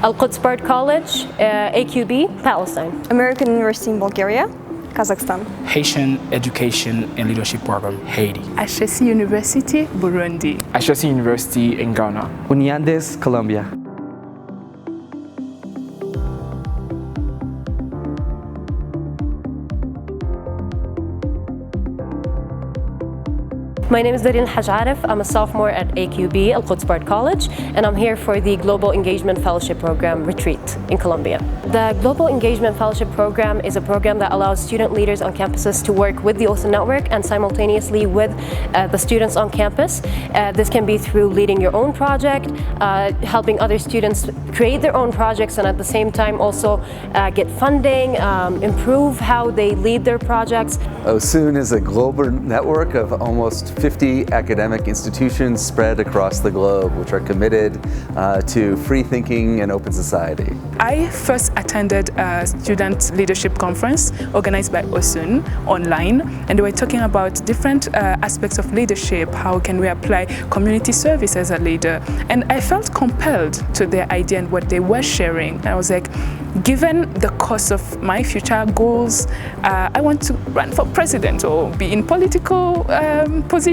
Al-Quds Part College, AQB, Palestine. American University in Bulgaria, Kazakhstan. Haitian Education and Leadership Program, Haiti. OSUN University, Burundi. OSUN University in Ghana. Uniandes, Colombia. My name is Darine Hajjaref. I'm a sophomore at AQB, Al-Quds Part College, and I'm here for the Global Engagement Fellowship Program retreat in Colombia. The Global Engagement Fellowship Program is a program that allows student leaders on campuses to work with the OSUN network and simultaneously with the students on campus. This can be through leading your own project, helping other students create their own projects, and at the same time also get funding, improve how they lead their projects. OSUN is a global network of almost 50 academic institutions spread across the globe, which are committed to free thinking and open society. I first attended a student leadership conference organized by OSUN online, and they were talking about different aspects of leadership. How can we apply community service as a leader? And I felt compelled to their idea and what they were sharing. And I was like, given the course of my future goals, I want to run for president or be in political positions.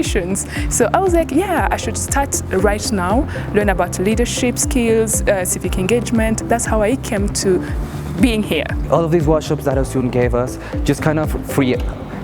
So I was like, yeah, I should start right now, learn about leadership skills, civic engagement. That's how I came to being here. All of these workshops that OSUN gave us just kind of free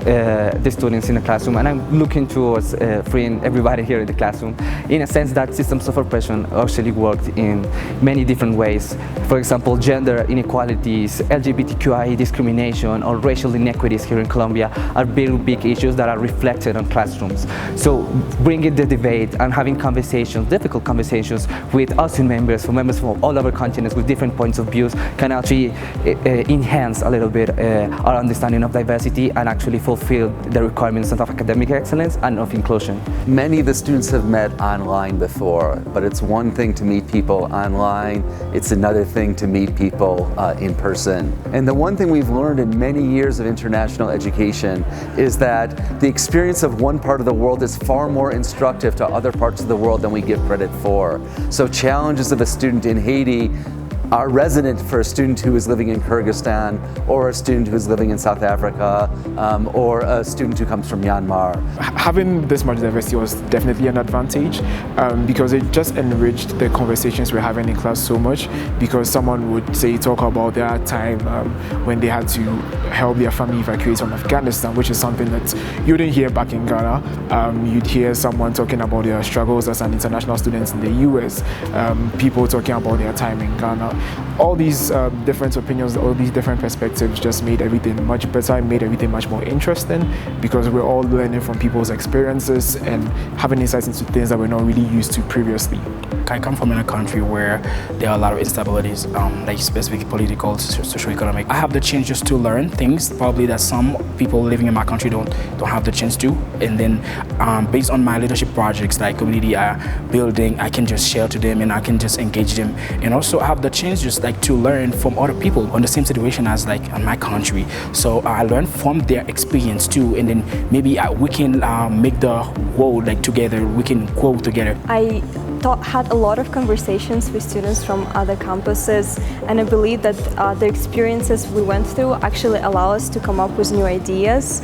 the students in the classroom, and I'm looking towards freeing everybody here in the classroom in a sense that systems of oppression actually worked in many different ways. For example, gender inequalities, LGBTQI discrimination, or racial inequities here in Colombia are very big issues that are reflected on classrooms. So bringing the debate and having conversations, difficult conversations with OSUN members, from all over continents with different points of views can actually enhance a little bit our understanding of diversity and actually fulfill the requirements of academic excellence and of inclusion. Many of the students have met online before, but it's one thing to meet people online, it's another thing to meet people in person. And the one thing we've learned in many years of international education is that the experience of one part of the world is far more instructive to other parts of the world than we give credit for. So challenges of a student in Haiti are resonant for a student who is living in Kyrgyzstan, or a student who is living in South Africa, or a student who comes from Myanmar. Having this much diversity was definitely an advantage because it just enriched the conversations we're having in class so much, because someone would say talk about their time when they had to help their family evacuate from Afghanistan, which is something that you didn't hear back in Ghana. You'd hear someone talking about their struggles as an international student in the US, people talking about their time in Ghana. All these different opinions, all these different perspectives just made everything much better, made everything much more interesting, because we're all learning from people's experiences and having insights into things that we're not really used to previously. I come from a country where there are a lot of instabilities, like specific political, socio-economic. I have the chance just to learn things probably that some people living in my country don't have the chance to. And then based on my leadership projects, like community building, I can just share to them and I can just engage them. And also I have the chance just like to learn from other people on the same situation as like in my country. So I learn from their experience too, and then maybe we can make the world like together, we can grow together. I had a lot of conversations with students from other campuses, and I believe that the experiences we went through actually allow us to come up with new ideas,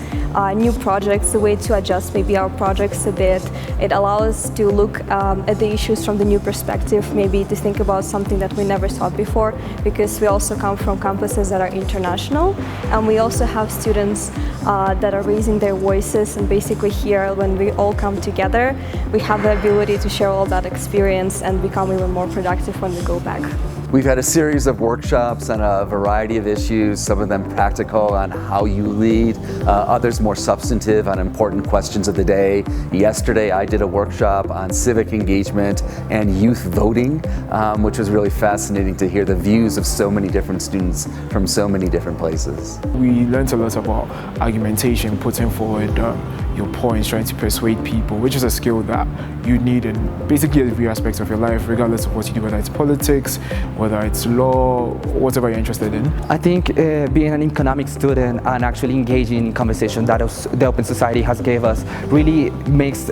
new projects, a way to adjust maybe our projects a bit. It allows us to look at the issues from the new perspective, maybe to think about something that we never thought before, because we also come from campuses that are international, and we also have students that are raising their voices, and basically here, when we all come together, we have the ability to share all that experience and become even more productive when we go back. We've had a series of workshops on a variety of issues, some of them practical on how you lead, others more substantive on important questions of the day. Yesterday I did a workshop on civic engagement and youth voting, which was really fascinating to hear the views of so many different students from so many different places. We learned a lot about argumentation, putting forward your points, trying to persuade people, which is a skill that you need in basically every aspect of your life, regardless of what you do, whether it's politics, whether it's law, whatever you're interested in. I think being an economics student and actually engaging in conversation that the Open Society has gave us really makes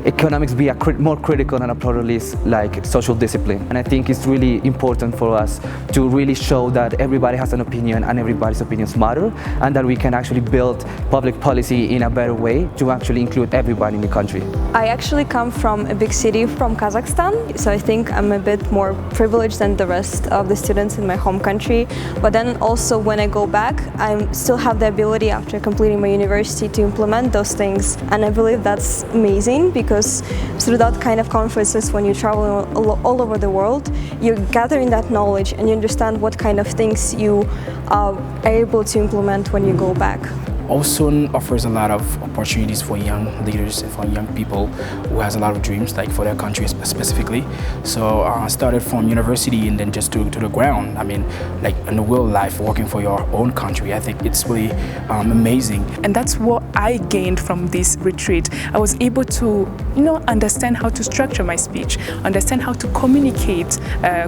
economics be more critical and a pluralist like social discipline. And I think it's really important for us to really show that everybody has an opinion and everybody's opinions matter, and that we can actually build public policy in a better way to actually include everybody in the country. I actually come from a big city from Kazakhstan, so I think I'm a bit more privileged than the rest of the students in my home country. But then also when I go back, I still have the ability after completing my university to implement those things. And I believe that's amazing, because through that kind of conferences, when you travel all over the world, you're gathering that knowledge and you understand what kind of things you are able to implement when you go back. OSUN offers a lot of opportunities for young leaders and for young people who has a lot of dreams, like for their country specifically. So I started from university and then just to the ground. I mean, like in the real life, working for your own country. I think it's really amazing. And that's what I gained from this retreat. I was able to, understand how to structure my speech, understand how to communicate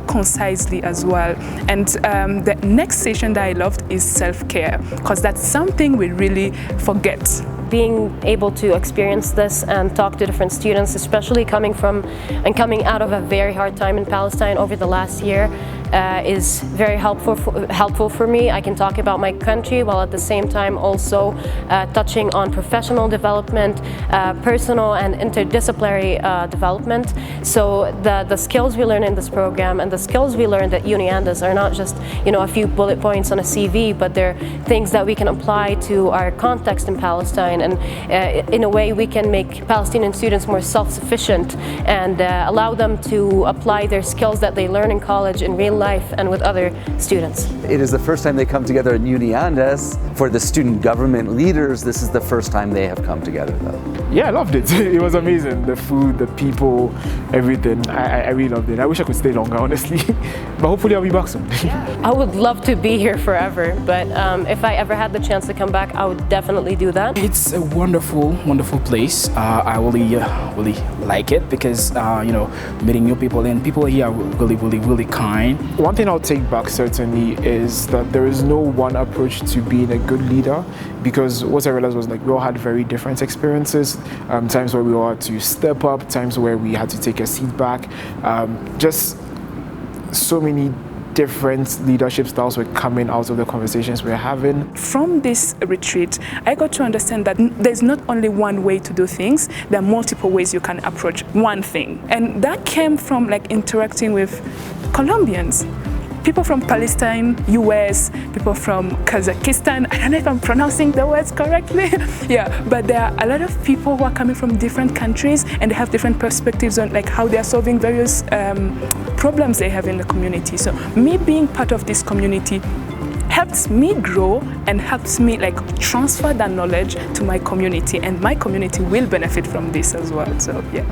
concisely as well. And the next session that I loved is self-care, because that's something we really forget. Being able to experience this and talk to different students, especially coming out of a very hard time in Palestine over the last year, is very helpful for me. I can talk about my country while at the same time also touching on professional development, personal and interdisciplinary development. So the skills we learn in this program and the skills we learned at Uniandes are not just a few bullet points on a CV, but they're things that we can apply to our context in Palestine, and in a way we can make Palestinian students more self-sufficient and allow them to apply their skills that they learn in college in real life and with other students. It is the first time they come together in Uniandes. For the student government leaders, this is the first time they have come together, though. Yeah, I loved it. It was amazing. The food, the people, everything. I really loved it. I wish I could stay longer, honestly. But hopefully I'll be back soon. I would love to be here forever, but if I ever had the chance to come back, I would definitely do that. It's a wonderful, wonderful place. I really like it because, meeting new people, and people here are really kind. One thing I'll take back certainly is that there is no one approach to being a good leader, because what I realized was we all had very different experiences, times where we all had to step up, times where we had to take a seat back, just so many different leadership styles were coming out of the conversations we're having. From this retreat, I got to understand that there's not only one way to do things, there are multiple ways you can approach one thing. And that came from interacting with Colombians. People from Palestine, US, people from Kazakhstan. I don't know if I'm pronouncing the words correctly. Yeah, but there are a lot of people who are coming from different countries, and they have different perspectives on how they are solving various problems they have in the community. So me being part of this community helps me grow and helps me transfer that knowledge to my community, and my community will benefit from this as well. So yeah.